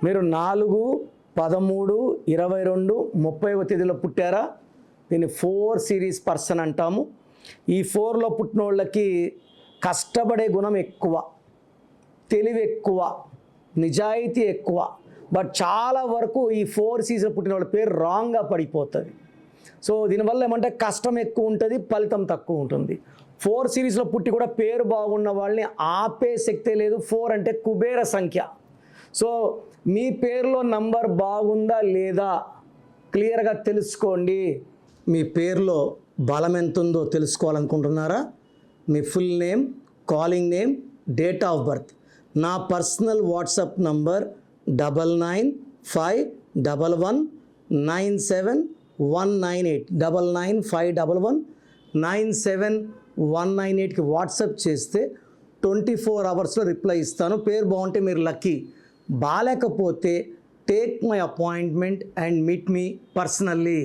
మీరు 4/13/22/30వ తేదీలో పుట్టారా? దీన్ని 4 సిరీస్ పర్సన్ అంటాము. ఈ 4లో పుట్టిన వాళ్ళకి కష్టపడే గుణం ఎక్కువ, తెలివి ఎక్కువ, నిజాయితీ ఎక్కువ. బట్ చాలా వరకు ఈ 4 సిరీస్లో పుట్టిన వాళ్ళ పేరు రాంగ్గా పడిపోతుంది. సో దీనివల్ల ఏమంటే కష్టం ఎక్కువ ఉంటుంది, ఫలితం తక్కువ ఉంటుంది. 4 సిరీస్లో పుట్టి కూడా పేరు బాగున్న వాళ్ళని ఆపే శక్తే లేదు. 4 అంటే కుబేర సంఖ్య. సో మీ పేరులో నంబర్ బాగుందా లేదా క్లియర్గా తెలుసుకోండి. మీ పేరులో బలం ఎంత ఉందో తెలుసుకోవాలనుకుంటున్నారా? మీ full name, calling name, date of birth. నా పర్సనల్ వాట్సాప్ నంబర్ 9951197198 9951197198కి వాట్సాప్ చేస్తే 24 అవర్స్లో రిప్లై ఇస్తాను. పేరు బాగుంటే మీరు లక్కీ, బాలేకపోతే take my appointment and meet మీ పర్సనల్లీ.